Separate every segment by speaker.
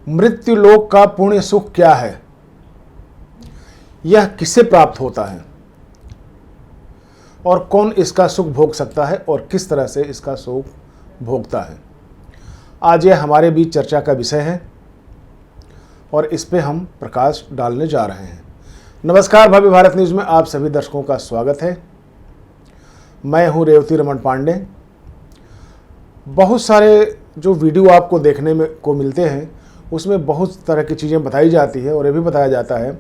Speaker 1: मृत्यु लोक का पुण्य सुख क्या है, यह किसे प्राप्त होता है और कौन इसका सुख भोग सकता है और किस तरह से इसका सुख भोगता है, आज यह हमारे बीच चर्चा का विषय है और इस पे हम प्रकाश डालने जा रहे हैं। नमस्कार, भव्य भारत न्यूज़ में आप सभी दर्शकों का स्वागत है। मैं हूं रेवती रमन पांडे। बहुत सारे जो वीडियो आपको देखने में को मिलते हैं उसमें बहुत तरह की चीज़ें बताई जाती है और ये भी बताया जाता है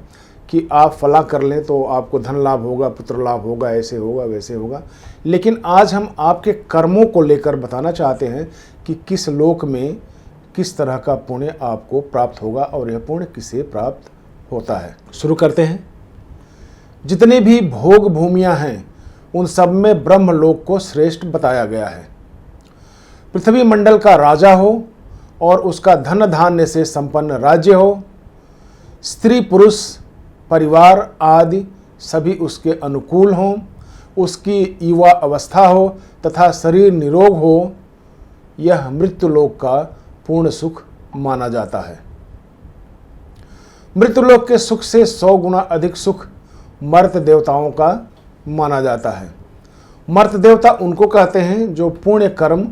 Speaker 1: कि आप फला कर लें तो आपको धन लाभ होगा, पुत्र लाभ होगा, ऐसे होगा, वैसे होगा। लेकिन आज हम आपके कर्मों को लेकर बताना चाहते हैं कि किस लोक में किस तरह का पुण्य आपको प्राप्त होगा और यह पुण्य किसे प्राप्त होता है। शुरू करते हैं। जितने भी भोग भूमियाँ हैं उन सब में ब्रह्मलोक को श्रेष्ठ बताया गया है। पृथ्वी मंडल का राजा हो और उसका धन धान्य से संपन्न राज्य हो, स्त्री पुरुष परिवार आदि सभी उसके अनुकूल हों, उसकी युवा अवस्था हो तथा शरीर निरोग हो, यह मृत्युलोक का पूर्ण सुख माना जाता है। मृत्युलोक के सुख से 100 गुना अधिक सुख मर्त देवताओं का माना जाता है। मर्त देवता उनको कहते हैं जो पुण्य कर्म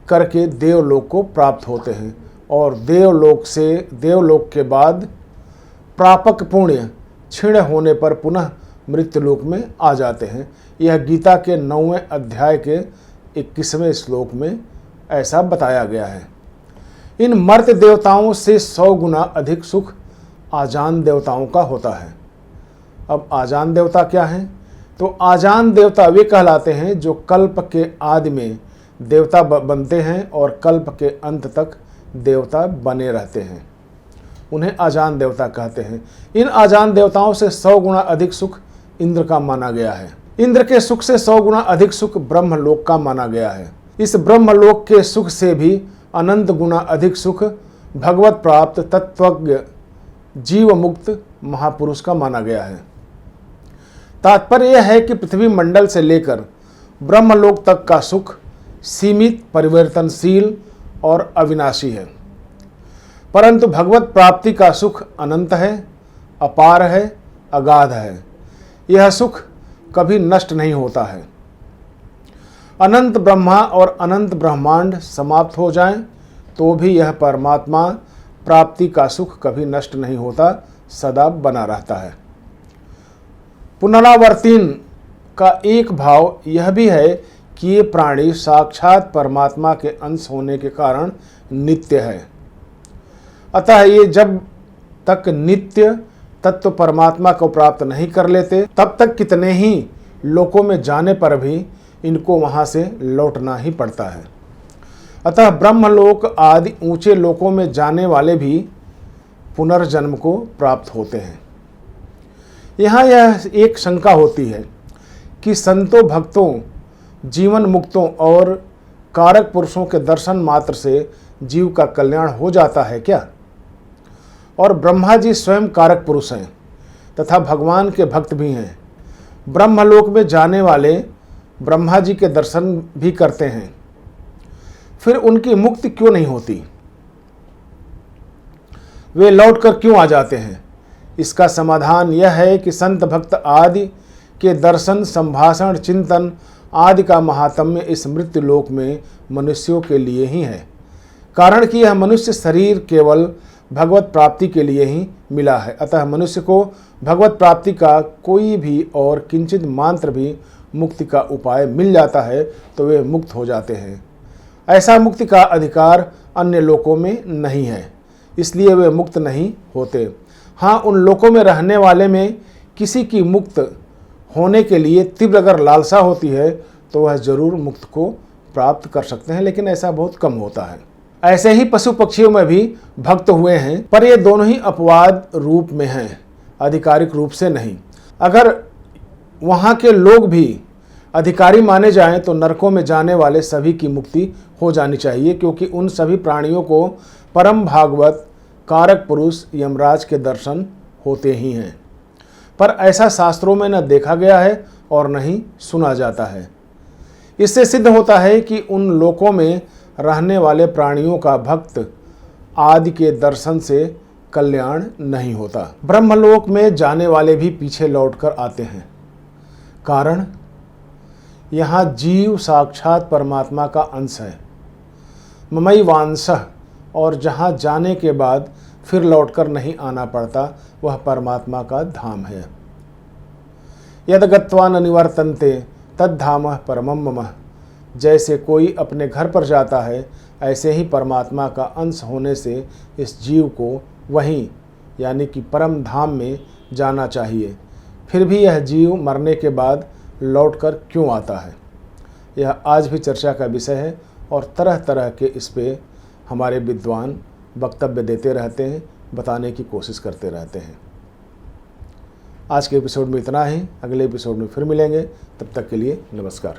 Speaker 1: करके देवलोक को प्राप्त होते हैं और देवलोक के बाद प्रापक पुण्य क्षीण होने पर पुनः मृत्युलोक में आ जाते हैं। यह गीता के 9वें अध्याय के 21वें श्लोक में ऐसा बताया गया है। इन मर्त देवताओं से 100 गुना अधिक सुख आजान देवताओं का होता है। अब आजान देवता क्या हैं? तो आजान देवता वे कहलाते हैं जो कल्प के आदि में देवता बनते हैं और कल्प के अंत तक देवता बने रहते हैं। उन्हें आजान देवता कहते हैं। इन आजान देवताओं से 100 गुना अधिक सुख इंद्र का माना गया है। इंद्र के सुख से 100 गुना अधिक सुख ब्रह्मलोक का माना गया है। इस ब्रह्मलोक के सुख से भी अनंत गुना अधिक सुख भगवत प्राप्त तत्वज्ञ जीव मुक्त महापुरुष का माना गया है। तात्पर्य यह है कि पृथ्वी मंडल से लेकर ब्रह्मलोक तक का सुख सीमित, परिवर्तनशील और अविनाशी है, परंतु भगवत प्राप्ति का सुख अनंत है, अपार है, अगाध है। यह सुख कभी नष्ट नहीं होता है। अनंत ब्रह्मा और अनंत ब्रह्मांड समाप्त हो जाएं तो भी यह परमात्मा प्राप्ति का सुख कभी नष्ट नहीं होता, सदा बना रहता है। पुनरावर्तीन का एक भाव यह भी है कि ये प्राणी साक्षात परमात्मा के अंश होने के कारण नित्य है। अतः ये जब तक नित्य तत्व परमात्मा को प्राप्त नहीं कर लेते तब तक कितने ही लोकों में जाने पर भी इनको वहाँ से लौटना ही पड़ता है। अतः ब्रह्मलोक आदि ऊंचे लोकों में जाने वाले भी पुनर्जन्म को प्राप्त होते हैं। यहाँ यह एक शंका होती है कि संतों, भक्तों, जीवन मुक्तों और कारक पुरुषों के दर्शन मात्र से जीव का कल्याण हो जाता है क्या? और ब्रह्मा जी स्वयं कारक पुरुष हैं तथा भगवान के भक्त भी हैं। ब्रह्मलोक में जाने वाले ब्रह्मा जी के दर्शन भी करते हैं, फिर उनकी मुक्ति क्यों नहीं होती? वे लौटकर क्यों आ जाते हैं? इसका समाधान यह है कि संत भक्त आदि के दर्शन, संभाषण, चिंतन आदि का महात्म्य इस मृत्यु लोक में मनुष्यों के लिए ही है। कारण कि यह मनुष्य शरीर केवल भगवत प्राप्ति के लिए ही मिला है। अतः मनुष्य को भगवत प्राप्ति का कोई भी और किंचित मात्र भी मुक्ति का उपाय मिल जाता है तो वे मुक्त हो जाते हैं। ऐसा मुक्ति का अधिकार अन्य लोकों में नहीं है, इसलिए वे मुक्त नहीं होते। हाँ, उन लोकों में रहने वाले में किसी की मुक्त होने के लिए तीव्र अगर लालसा होती है तो वह जरूर मुक्त को प्राप्त कर सकते हैं, लेकिन ऐसा बहुत कम होता है। ऐसे ही पशु पक्षियों में भी भक्त हुए हैं, पर ये दोनों ही अपवाद रूप में हैं, आधिकारिक रूप से नहीं। अगर वहाँ के लोग भी अधिकारी माने जाएं तो नरकों में जाने वाले सभी की मुक्ति हो जानी चाहिए, क्योंकि उन सभी प्राणियों को परम भागवत कारक पुरुष यमराज के दर्शन होते ही हैं। पर ऐसा शास्त्रों में न देखा गया है और न ही सुना जाता है। इससे सिद्ध होता है कि उन लोकों में रहने वाले प्राणियों का भक्त आदि के दर्शन से कल्याण नहीं होता। ब्रह्मलोक में जाने वाले भी पीछे लौटकर आते हैं। कारण यहाँ जीव साक्षात परमात्मा का अंश है। ममई वांसः, और जहाँ जाने के बाद फिर लौटकर नहीं आना पड़ता, वह परमात्मा का धाम है। यद गत्वा न निवर्तन्ते तद धाम परमम मम। जैसे कोई अपने घर पर जाता है, ऐसे ही परमात्मा का अंश होने से इस जीव को वहीं यानी कि परम धाम में जाना चाहिए। फिर भी यह जीव मरने के बाद लौटकर क्यों आता है, यह आज भी चर्चा का विषय है और तरह तरह के इस पे हमारे विद्वान वक्तव्य देते रहते हैं, बताने की कोशिश करते रहते हैं। आज के एपिसोड में इतना ही। अगले एपिसोड में फिर मिलेंगे। तब तक के लिए नमस्कार।